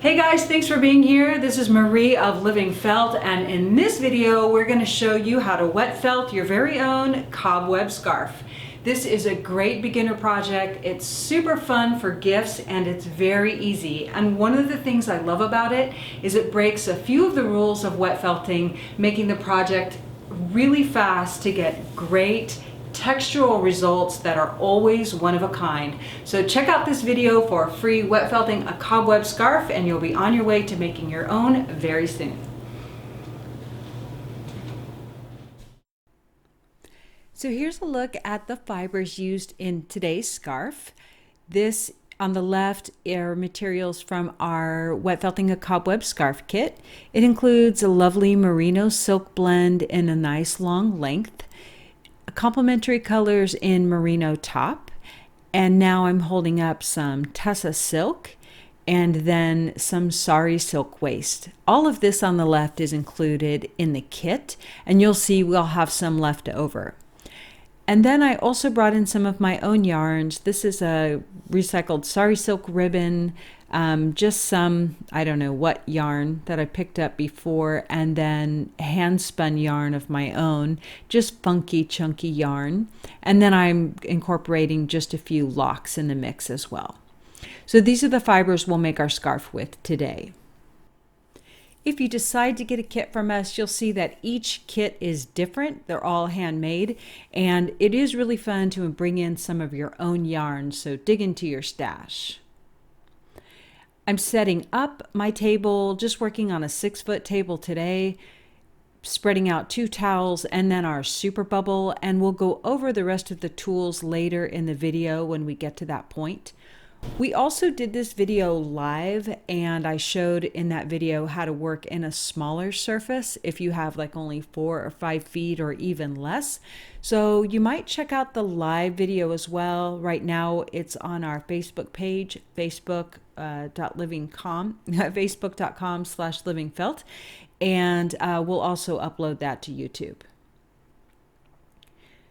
Hey guys, thanks for being here. This is Marie of Living Felt, and in this video we're going to show you how to wet felt your very own cobweb scarf. This is a great beginner project. It's super fun for gifts and it's very easy. And one of the things I love about it is it breaks a few of the rules of wet felting, making the project really fast to get great textural results that are always one of a kind. So check out this video for free wet felting a cobweb scarf and you'll be on your way to making your own very soon. So here's a look at the fibers used in today's scarf. This on the left are materials from our Wet Felting a Cobweb scarf kit. It includes a lovely merino silk blend in a nice long length, complementary colors in merino top, and now I'm holding up some Tessa silk and then some sari silk waist. All of this on the left is included in the kit, and you'll see we'll have some left over. And then I also brought in some of my own yarns. This is a recycled sari silk ribbon, just some, I don't know what yarn that I picked up before, and then hand spun yarn of my own, just funky, chunky yarn. And then I'm incorporating just a few locks in the mix as well. So these are the fibers we'll make our scarf with today. If you decide to get a kit from us, you'll see that each kit is different. They're all handmade, and it is really fun to bring in some of your own yarns, so dig into your stash. I'm setting up my table, just working on a 6-foot table today, spreading out 2 towels and then our super bubble, and we'll go over the rest of the tools later in the video when we get to that point. We also did this video live, and I showed in that video how to work in a smaller surface if you have like only 4 or 5 feet or even less. So you might check out the live video as well. Right now it's on our Facebook page, facebook.com/livingfelt, and we'll also upload that to YouTube.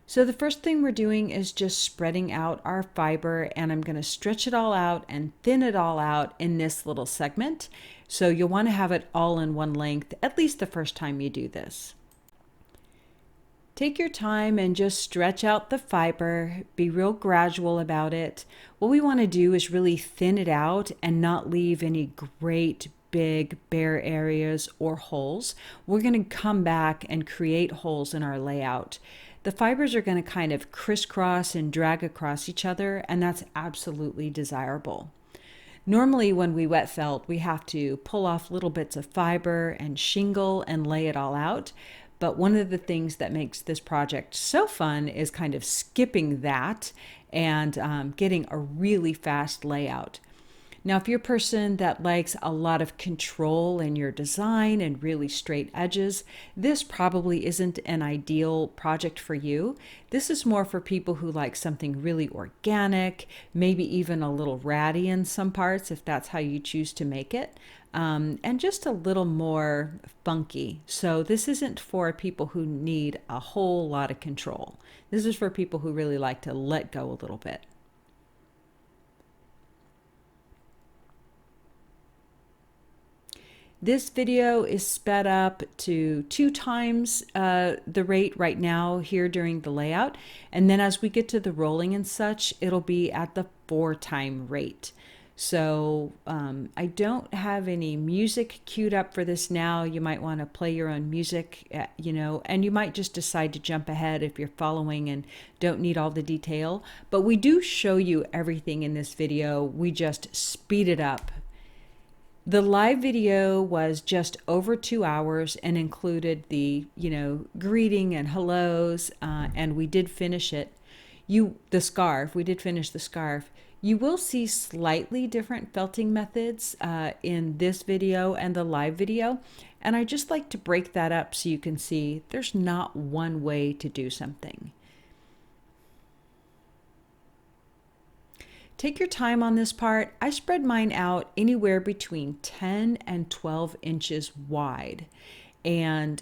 So the first thing we're doing is just spreading out our fiber, and I'm going to stretch it all out and thin it all out in this little segment. So you'll want to have it all in one length, at least the first time you do this. Take your time and just stretch out the fiber. Be real gradual about it. What we want to do is really thin it out and not leave any great big bare areas or holes. We're going to come back and create holes in our layout. The fibers are going to kind of crisscross and drag across each other, and that's absolutely desirable. Normally when we wet felt, we have to pull off little bits of fiber and shingle and lay it all out. But one of the things that makes this project so fun is kind of skipping that and getting a really fast layout. Now, if you're a person that likes a lot of control in your design and really straight edges, this probably isn't an ideal project for you. This is more for people who like something really organic, maybe even a little ratty in some parts if that's how you choose to make it, and just a little more funky. So this isn't for people who need a whole lot of control. This is for people who really like to let go a little bit. This video is sped up to 2 times the rate right now here during the layout. And then as we get to the rolling and such, it'll be at the 4-time rate. So I don't have any music queued up for this now. You might want to play your own music, and you might just decide to jump ahead if you're following and don't need all the detail. But we do show you everything in this video. We just speed it up. The live video was just over 2 hours and included the, greeting and hellos, and we did finish it. We did finish the scarf. You will see slightly different felting methods in this video and the live video, and I just like to break that up so you can see there's not one way to do something. Take your time on this part. I spread mine out anywhere between 10 and 12 inches wide. And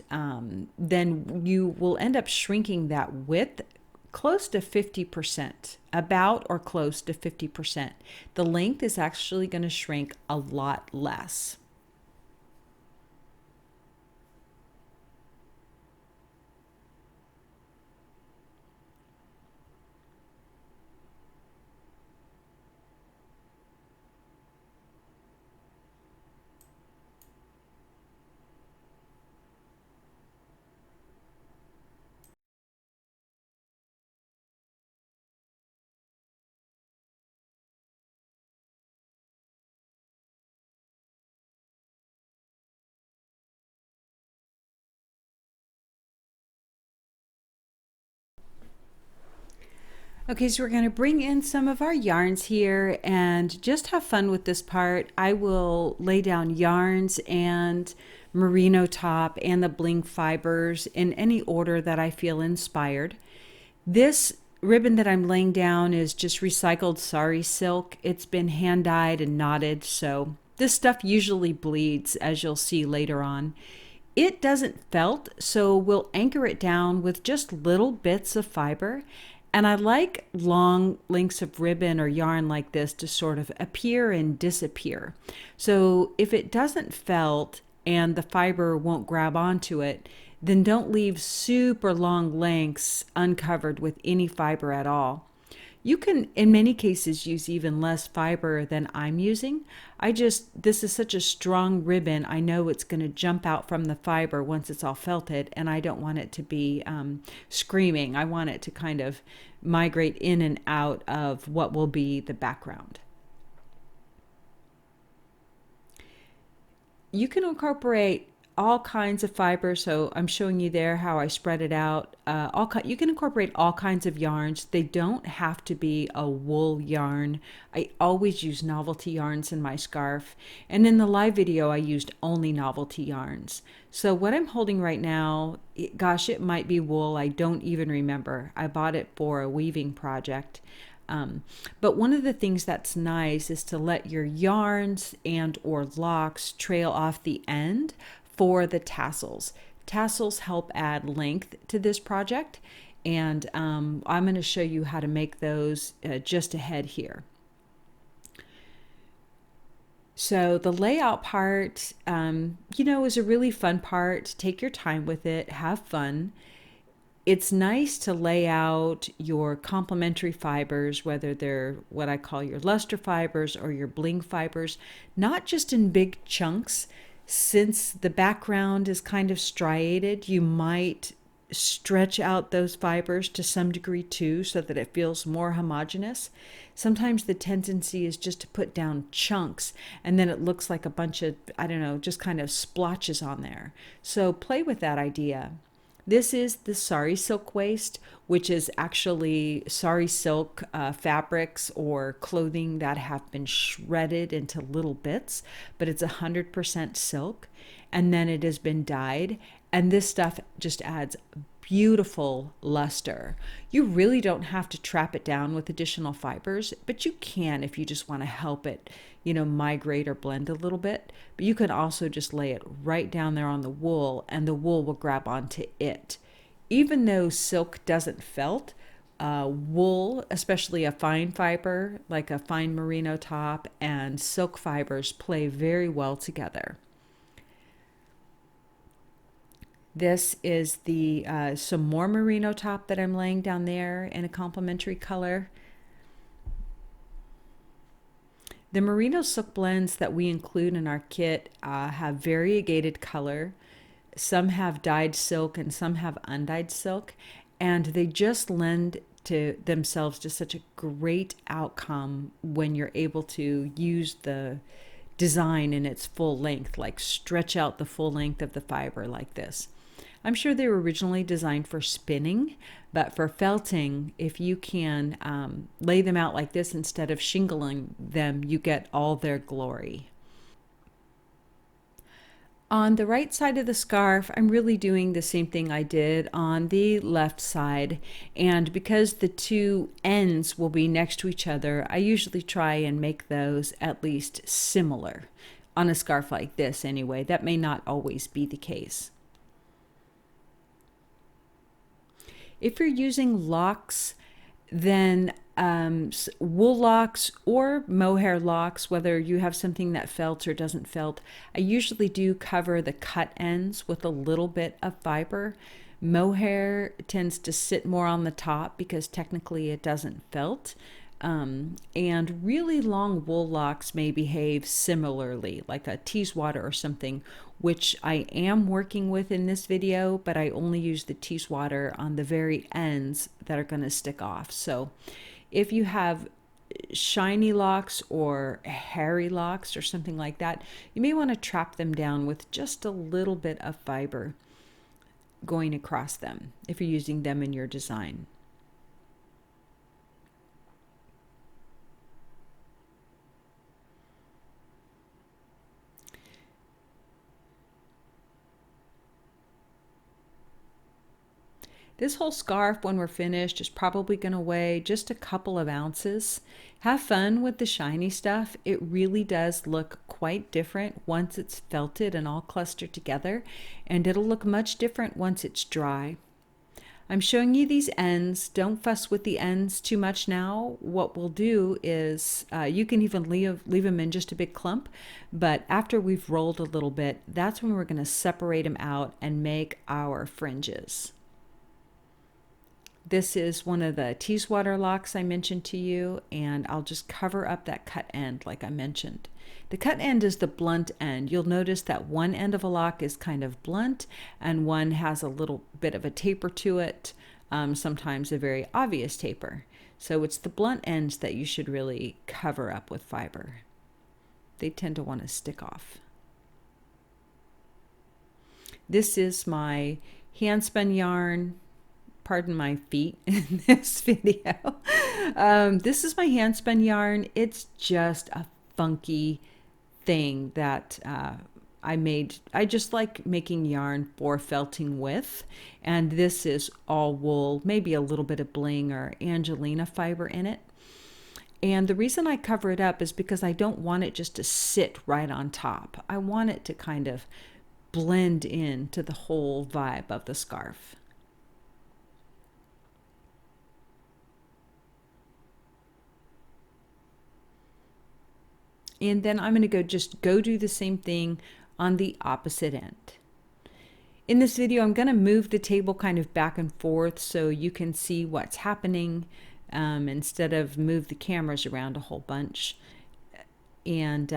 then you will end up shrinking that width close to 50%, about or close to 50%. The length is actually going to shrink a lot less. Okay, so we're going to bring in some of our yarns here and just have fun with this part. I will lay down yarns and merino top and the bling fibers in any order that I feel inspired. This ribbon that I'm laying down is just recycled sari silk. It's been hand dyed and knotted, so this stuff usually bleeds, as you'll see later on. It doesn't felt, so we'll anchor it down with just little bits of fiber. And I like long lengths of ribbon or yarn like this to sort of appear and disappear. So if it doesn't felt and the fiber won't grab onto it, then don't leave super long lengths uncovered with any fiber at all. You can, in many cases, use even less fiber than I'm using. This is such a strong ribbon, I know it's going to jump out from the fiber once it's all felted, and I don't want it to be screaming. I want it to kind of migrate in and out of what will be the background. You can incorporate all kinds of fiber. So I'm showing you there how I spread it out. You can incorporate all kinds of yarns. They don't have to be a wool yarn. I always use novelty yarns in my scarf. And in the live video, I used only novelty yarns. So what I'm holding right now, gosh, it might be wool. I don't even remember. I bought it for a weaving project. But one of the things that's nice is to let your yarns and or locks trail off the end for the tassels. Tassels help add length to this project, and I'm going to show you how to make those just ahead here. So the layout part, is a really fun part. Take your time with it, have fun. It's nice to lay out your complementary fibers, whether they're what I call your luster fibers or your bling fibers, not just in big chunks. Since the background is kind of striated, you might stretch out those fibers to some degree too, so that it feels more homogeneous. Sometimes the tendency is just to put down chunks and then it looks like a bunch of, just kind of splotches on there. So play with that idea. This is the sari silk waist, which is actually sari silk fabrics or clothing that have been shredded into little bits, but it's 100% silk, and then it has been dyed. And this stuff just adds beautiful luster. You really don't have to trap it down with additional fibers, but you can if you just want to help it, migrate or blend a little bit. But you can also just lay it right down there on the wool and the wool will grab onto it. Even though silk doesn't felt, wool, especially a fine fiber like a fine merino top, and silk fibers play very well together. This is the some more merino top that I'm laying down there in a complementary color. The merino silk blends that we include in our kit have variegated color. Some have dyed silk and some have undyed silk, and they just lend to themselves to such a great outcome when you're able to use the design in its full length, like stretch out the full length of the fiber like this. I'm sure they were originally designed for spinning, but for felting, if you can lay them out like this instead of shingling them, you get all their glory. On the right side of the scarf, I'm really doing the same thing I did on the left side. And because the two ends will be next to each other, I usually try and make those at least similar. On a scarf like this anyway, that may not always be the case. If you're using locks, then wool locks or mohair locks, whether you have something that felts or doesn't felt, I usually do cover the cut ends with a little bit of fiber. Mohair tends to sit more on the top because technically it doesn't felt. And really long wool locks may behave similarly, like a Teeswater or something, which I am working with in this video, but I only use the Teeswater on the very ends that are going to stick off. So if you have shiny locks or hairy locks or something like that, you may want to trap them down with just a little bit of fiber going across them if you're using them in your design. This whole scarf, when we're finished, is probably going to weigh just a couple of ounces. Have fun with the shiny stuff. It really does look quite different once it's felted and all clustered together, and it'll look much different once it's dry. I'm showing you these ends. Don't fuss with the ends too much now. What we'll do is you can even leave them in just a big clump, but after we've rolled a little bit, that's when we're going to separate them out and make our fringes. This is one of the Teeswater locks I mentioned to you, and I'll just cover up that cut end like I mentioned. The cut end is the blunt end. You'll notice that one end of a lock is kind of blunt and one has a little bit of a taper to it, sometimes a very obvious taper. So it's the blunt ends that you should really cover up with fiber. They tend to want to stick off. This is my hand spun yarn. Pardon my feet in this video. This is my hand spun yarn. It's just a funky thing that I made. I just like making yarn for felting with, and this is all wool, maybe a little bit of bling or Angelina fiber in it. And the reason I cover it up is because I don't want it just to sit right on top. I want it to kind of blend into the whole vibe of the scarf. And then I'm going to go do the same thing on the opposite end. In this video, I'm going to move the table kind of back and forth so you can see what's happening instead of move the cameras around a whole bunch. And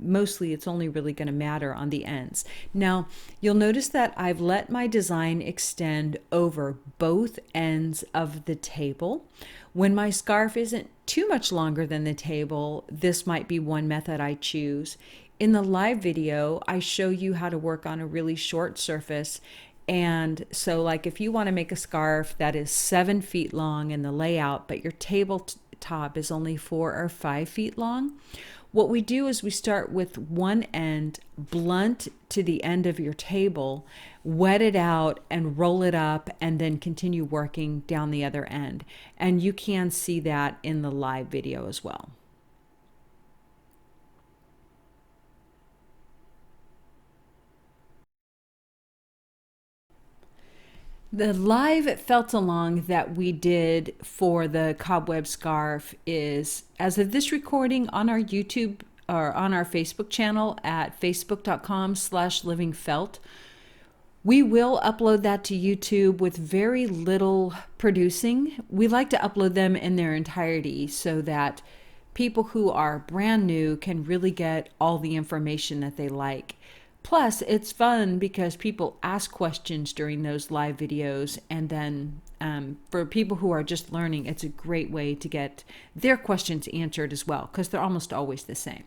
mostly it's only really going to matter on the ends. Now, you'll notice that I've let my design extend over both ends of the table. When my scarf isn't too much longer than the table, this might be one method I choose. In the live video, I show you how to work on a really short surface. And so like if you want to make a scarf that is 7 feet long in the layout, but your tabletop is only 4 or 5 feet long, what we do is we start with one end blunt to the end of your table, wet it out and roll it up, and then continue working down the other end. And you can see that in the live video as well. The live felt along that we did for the cobweb scarf is, as of this recording, on our YouTube or on our Facebook channel at facebook.com/livingfelt. We will upload that to YouTube with very little producing. We like to upload them in their entirety so that people who are brand new can really get all the information that they like. Plus, it's fun because people ask questions during those live videos, and then for people who are just learning, it's a great way to get their questions answered as well, because they're almost always the same.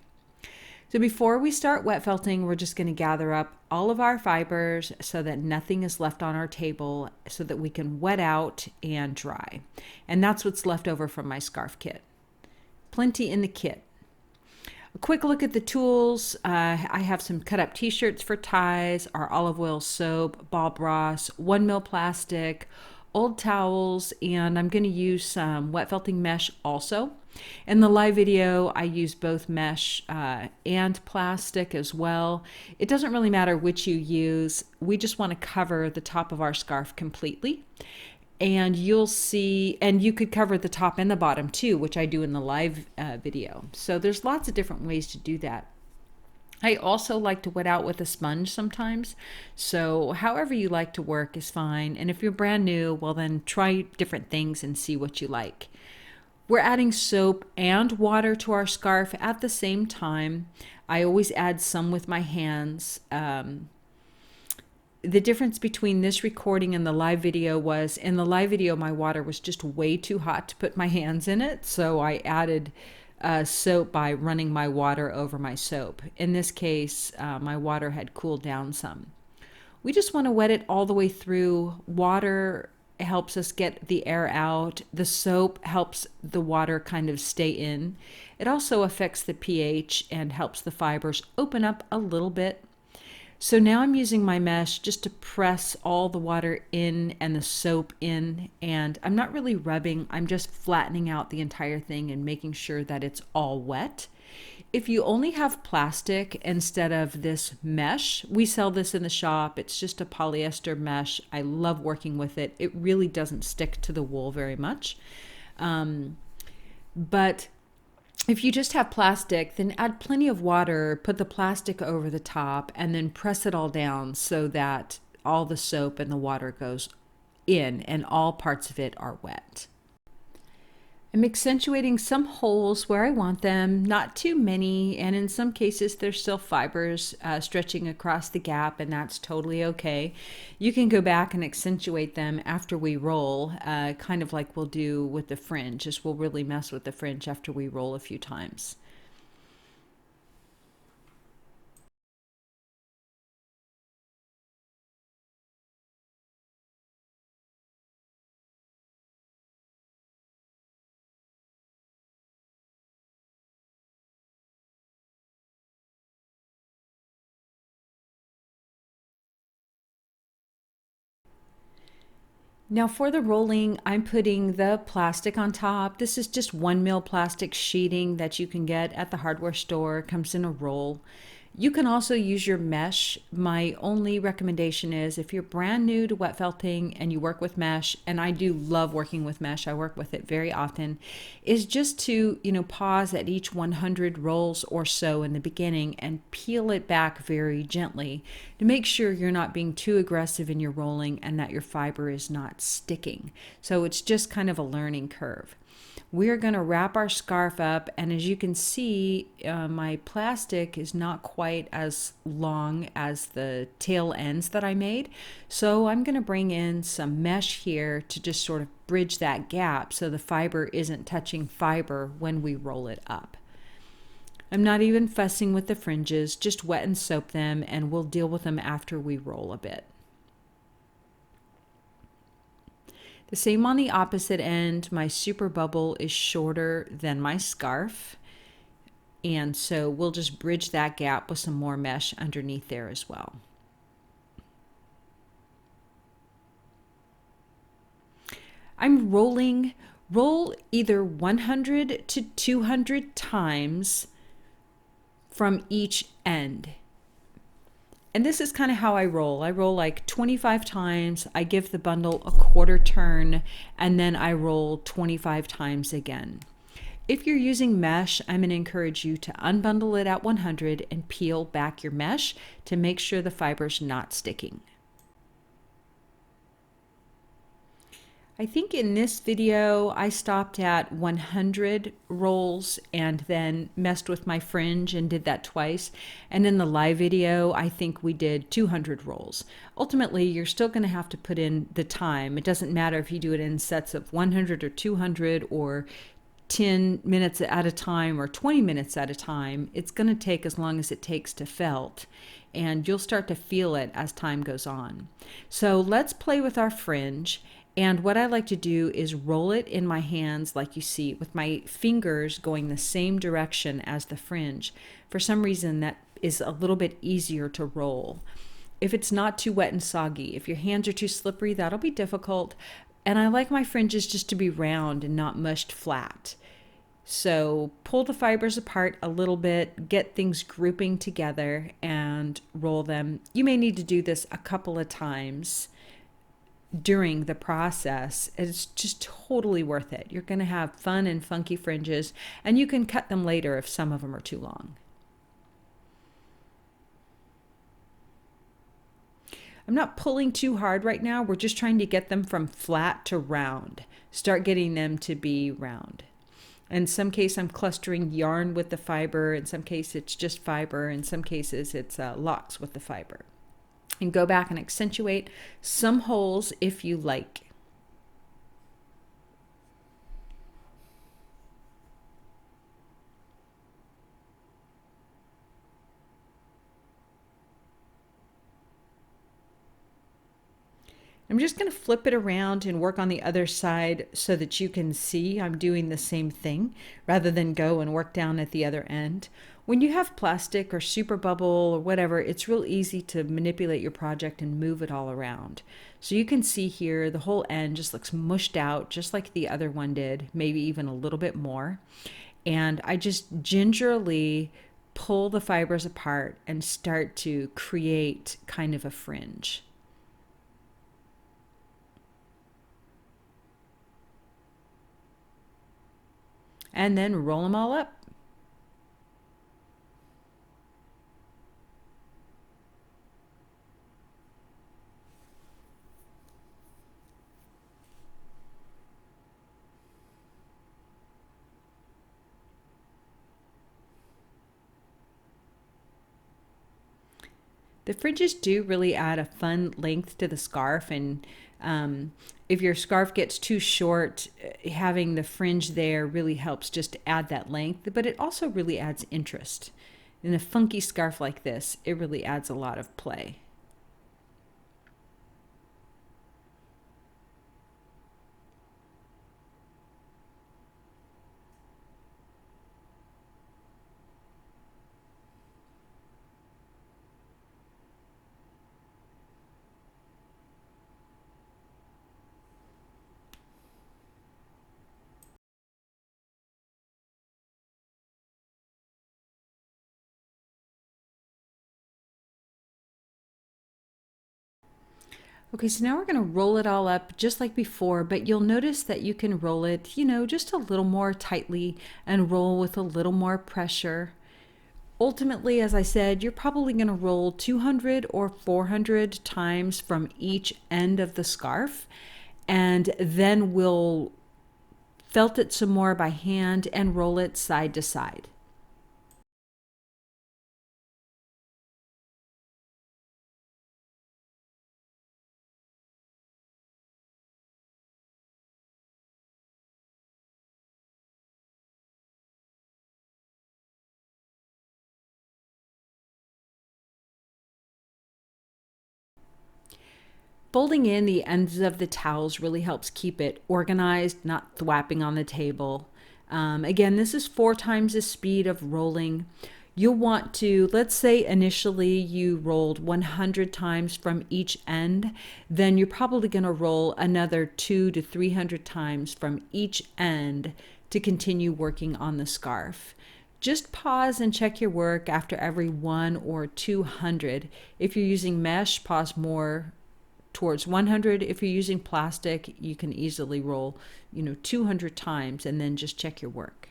So before we start wet felting, we're just going to gather up all of our fibers so that nothing is left on our table so that we can wet out and dry. And that's what's left over from my scarf kit. Plenty in the kit. A quick look at the tools. I have some cut up t-shirts for ties, our olive oil soap, ball broth, 1 mil plastic, old towels, and I'm going to use some wet felting mesh also. In the live video, I use both mesh and plastic as well. It doesn't really matter which you use. We just want to cover the top of our scarf completely. and you'll see, and you could cover the top and the bottom too, which I do in the live video. So there's lots of different ways to do that. I also like to wet out with a sponge sometimes. So however you like to work is fine. And if you're brand new, well then try different things and see what you like. We're adding soap and water to our scarf at the same time. I always add some with my hands. The difference between this recording and the live video was, in the live video my water was just way too hot to put my hands in it, so I added soap by running my water over my soap. In this case, my water had cooled down some. We just want to wet it all the way through. Water helps us get the air out. The soap helps the water kind of stay in. It also affects the pH and helps the fibers open up a little bit. So now I'm using my mesh just to press all the water in and the soap in, and I'm not really rubbing, I'm just flattening out the entire thing and making sure that it's all wet. If you only have plastic instead of this mesh, we sell this in the shop. It's just a polyester mesh. I love working with it. It really doesn't stick to the wool very much. But if you just have plastic, then add plenty of water, put the plastic over the top, and then press it all down so that all the soap and the water goes in and all parts of it are wet. I'm accentuating some holes where I want them, not too many, and in some cases there's still fibers stretching across the gap, and that's totally okay. You can go back and accentuate them after we roll, kind of like we'll do with the fringe. Just we'll really mess with the fringe after we roll a few times. Now for the rolling, I'm putting the plastic on top. This is just 1 mil plastic sheeting that you can get at the hardware store. It comes in a roll. You can also use your mesh. My only recommendation is if you're brand new to wet felting and you work with mesh, and I do love working with mesh, I work with it very often, is just to, pause at each 100 rolls or so in the beginning and peel it back very gently to make sure you're not being too aggressive in your rolling and that your fiber is not sticking. So it's just kind of a learning curve. We're going to wrap our scarf up, and as you can see, my plastic is not quite as long as the tail ends that I made. So I'm going to bring in some mesh here to just sort of bridge that gap so the fiber isn't touching fiber when we roll it up. I'm not even fussing with the fringes, just wet and soap them, and we'll deal with them after we roll a bit. The same on the opposite end. My super bubble is shorter than my scarf, and so we'll just bridge that gap with some more mesh underneath there as well. I'm roll either 100 to 200 times from each end. And this is kind of how I roll. I roll like 25 times. I give the bundle a quarter turn, and then I roll 25 times again. If you're using mesh, I'm going to encourage you to unbundle it at 100 and peel back your mesh to make sure the fiber's not sticking. I think in this video I stopped at 100 rolls and then messed with my fringe and did that twice. And in the live video I think we did 200 rolls. Ultimately you're still going to have to put in the time. It doesn't matter if you do it in sets of 100 or 200 or 10 minutes at a time or 20 minutes at a time. It's going to take as long as it takes to felt, and you'll start to feel it as time goes on. So let's play with our fringe. And what I like to do is roll it in my hands like you see, with my fingers going the same direction as the fringe. For some reason that is a little bit easier to roll. If it's not too wet and soggy, if your hands are too slippery, that'll be difficult. And I like my fringes just to be round and not mushed flat. So pull the fibers apart a little bit, get things grouping together and roll them. You may need to do this a couple of times during the process. It's just totally worth it. You're going to have fun and funky fringes, and you can cut them later if some of them are too long. I'm not pulling too hard right now. We're just trying to get them from flat to round. Start getting them to be round. In some case, I'm clustering yarn with the fiber. In some case, it's just fiber. In some cases, it's locks with the fiber. And go back and accentuate some holes if you like. I'm just going to flip it around and work on the other side so that you can see I'm doing the same thing rather than go and work down at the other end. When you have plastic or super bubble or whatever, it's real easy to manipulate your project and move it all around. So you can see here the whole end just looks mushed out just like the other one did, maybe even a little bit more. And I just gingerly pull the fibers apart and start to create kind of a fringe. And then roll them all up. The fringes do really add a fun length to the scarf, and if your scarf gets too short, having the fringe there really helps just to add that length, but it also really adds interest. In a funky scarf like this, it really adds a lot of play. Okay, so now we're going to roll it all up just like before, but you'll notice that you can roll it, just a little more tightly and roll with a little more pressure. Ultimately, as I said, you're probably going to roll 200 or 400 times from each end of the scarf, and then we'll felt it some more by hand and roll it side to side. Folding in the ends of the towels really helps keep it organized, not thwapping on the table. Again, this is 4 times the speed of rolling. You'll want to, let's say initially you rolled 100 times from each end, then you're probably going to roll another 200 to 300 times from each end to continue working on the scarf. Just pause and check your work after every 1 or 200. If you're using mesh, pause more towards 100. If you're using plastic, you can easily roll, 200 times and then just check your work.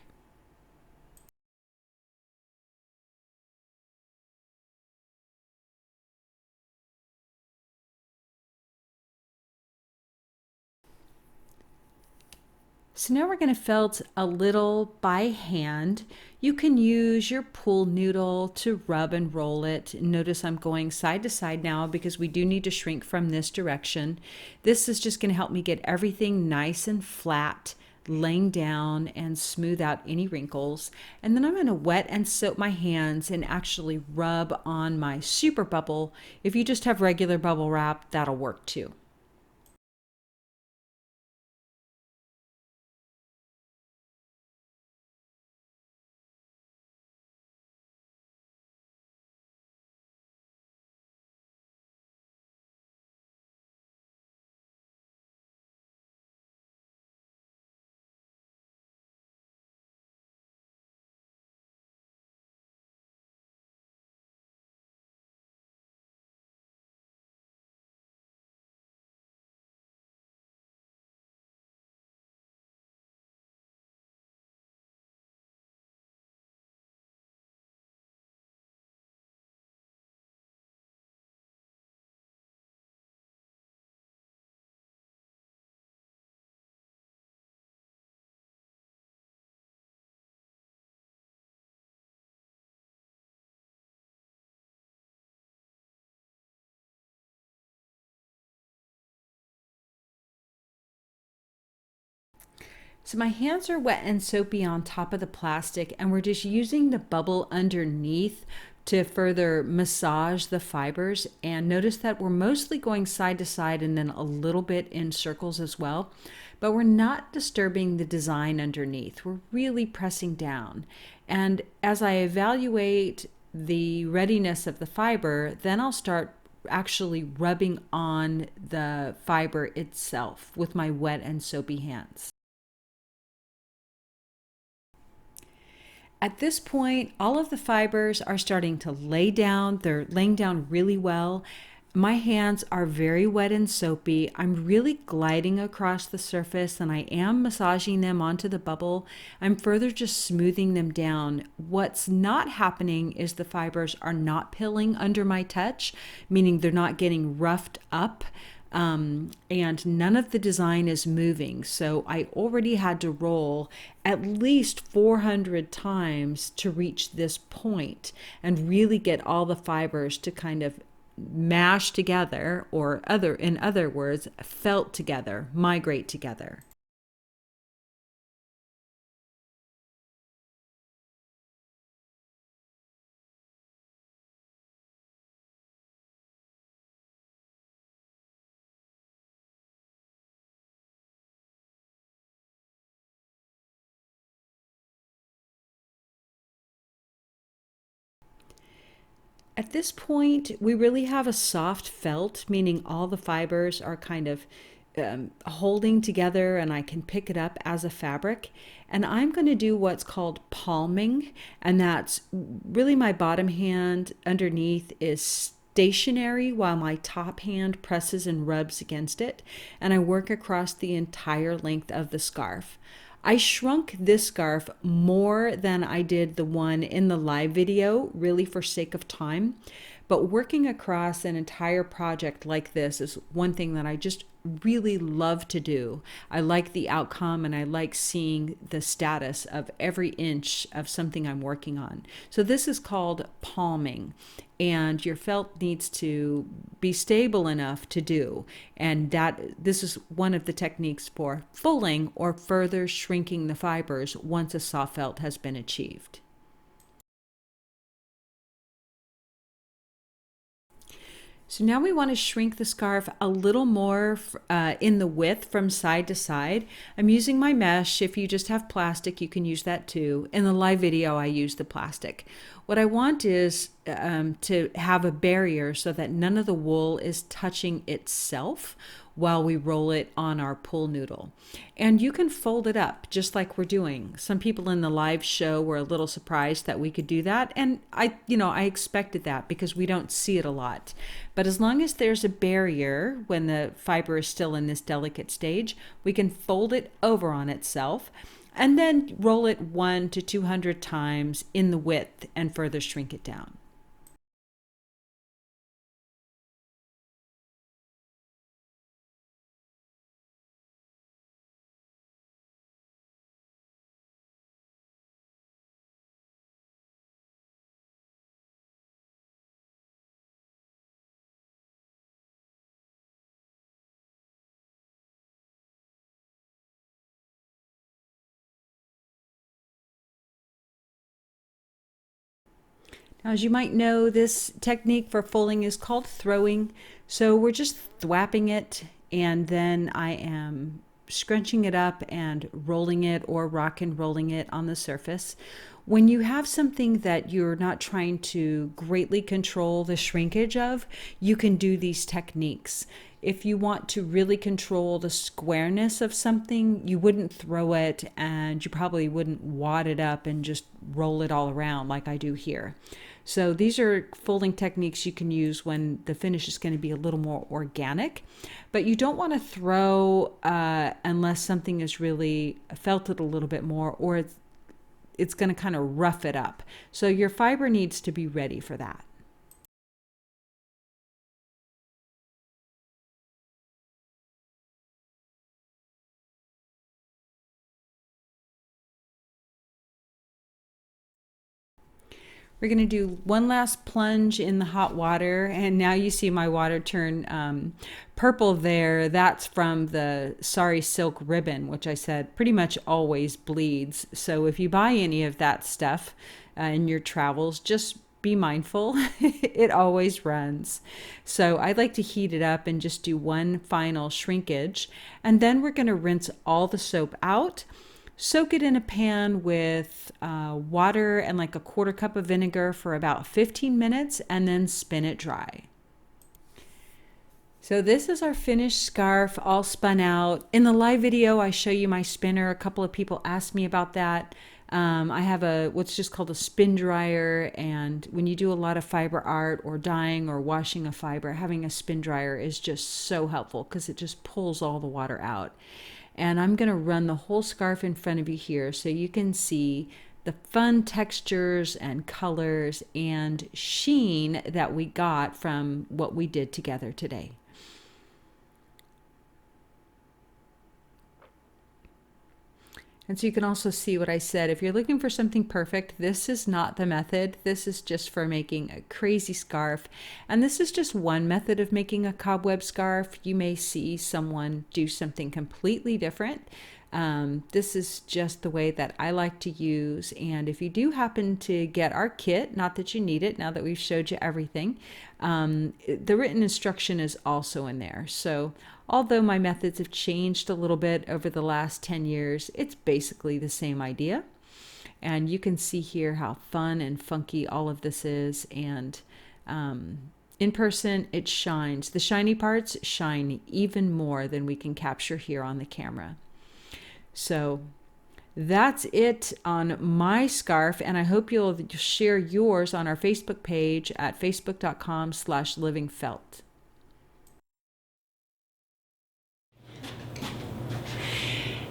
So now we're going to felt a little by hand. You can use your pool noodle to rub and roll it. Notice I'm going side to side now because we do need to shrink from this direction. This is just going to help me get everything nice and flat, laying down and smooth out any wrinkles. And then I'm going to wet and soak my hands and actually rub on my super bubble. If you just have regular bubble wrap, that'll work too. So my hands are wet and soapy on top of the plastic, and we're just using the bubble underneath to further massage the fibers. And notice that we're mostly going side to side and then a little bit in circles as well. But we're not disturbing the design underneath. We're really pressing down. And as I evaluate the readiness of the fiber, then I'll start actually rubbing on the fiber itself with my wet and soapy hands. At this point, all of the fibers are starting to lay down. They're laying down really well. My hands are very wet and soapy. I'm really gliding across the surface and I am massaging them onto the bubble. I'm further just smoothing them down. What's not happening is the fibers are not pilling under my touch, meaning they're not getting roughed up. And none of the design is moving. So I already had to roll at least 400 times to reach this point and really get all the fibers to kind of mash together, or in other words, felt together, migrate together. At this point, we really have a soft felt, meaning all the fibers are kind of holding together and I can pick it up as a fabric. And I'm going to do what's called palming, and that's really my bottom hand underneath is stationary while my top hand presses and rubs against it, and I work across the entire length of the scarf. I shrunk this scarf more than I did the one in the live video, really for sake of time. But working across an entire project like this is one thing that I just really love to do. I like the outcome and I like seeing the status of every inch of something I'm working on. So this is called palming, and your felt needs to be stable enough to do. And this is one of the techniques for fulling or further shrinking the fibers once a soft felt has been achieved. So now we want to shrink the scarf a little more in the width from side to side. I'm using my mesh. If you just have plastic, you can use that too. In the live video, I use the plastic. What I want is to have a barrier so that none of the wool is touching itself while we roll it on our pool noodle. And you can fold it up just like we're doing. Some people in the live show were a little surprised that we could do that. And I expected that because we don't see it a lot. But as long as there's a barrier when the fiber is still in this delicate stage, we can fold it over on itself and then roll it 100 to 200 times in the width and further shrink it down. Now, as you might know, this technique for fulling is called throwing. So we're just thwapping it, and then I am scrunching it up and rolling it or rock and rolling it on the surface. When you have something that you're not trying to greatly control the shrinkage of, you can do these techniques. If you want to really control the squareness of something, you wouldn't throw it and you probably wouldn't wad it up and just roll it all around like I do here. So these are folding techniques you can use when the finish is going to be a little more organic, but you don't want to throw unless something is really felted a little bit more, or it's going to kind of rough it up. So your fiber needs to be ready for that. We're going to do one last plunge in the hot water, and now you see my water turn purple there. That's from the Sari Silk ribbon, which I said pretty much always bleeds. So if you buy any of that stuff in your travels, just be mindful. It always runs. So I'd like to heat it up and just do one final shrinkage, and then we're going to rinse all the soap out. Soak it in a pan with water and like a 1/4 cup of vinegar for about 15 minutes, and then spin it dry. So this is our finished scarf all spun out. In the live video, I show you my spinner. A couple of people asked me about that. I have what's just called a spin dryer, and when you do a lot of fiber art or dyeing or washing a fiber, having a spin dryer is just so helpful because it just pulls all the water out. And I'm going to run the whole scarf in front of you here so you can see the fun textures and colors and sheen that we got from what we did together today. And so you can also see what I said. If you're looking for something perfect, this is not the method. This is just for making a crazy scarf. And this is just one method of making a cobweb scarf. You may see someone do something completely different. This is just the way that I like to use. And if you do happen to get our kit, not that you need it now that we've showed you everything, the written instruction is also in there. So although my methods have changed a little bit over the last 10 years, it's basically the same idea. And you can see here how fun and funky all of this is. And in person, it shines. The shiny parts shine even more than we can capture here on the camera. So that's it on my scarf, and I hope you'll share yours on our Facebook page at facebook.com/livingfelt.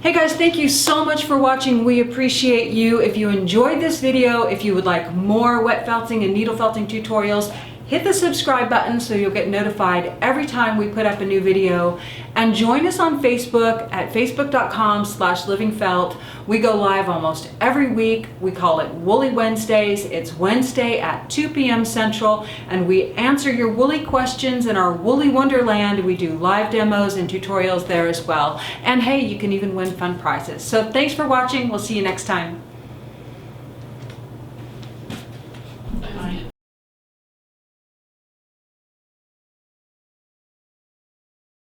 Hey guys, thank you so much for watching. We appreciate you. If you enjoyed this video, if you would like more wet felting and needle felting tutorials, hit the subscribe button so you'll get notified every time we put up a new video. And join us on Facebook at facebook.com/livingfelt. We go live almost every week. We call it Woolly Wednesdays. It's Wednesday at 2 p.m. Central, and we answer your woolly questions in our Woolly Wonderland. We do live demos and tutorials there as well. And hey, you can even win fun prizes. So thanks for watching. We'll see you next time.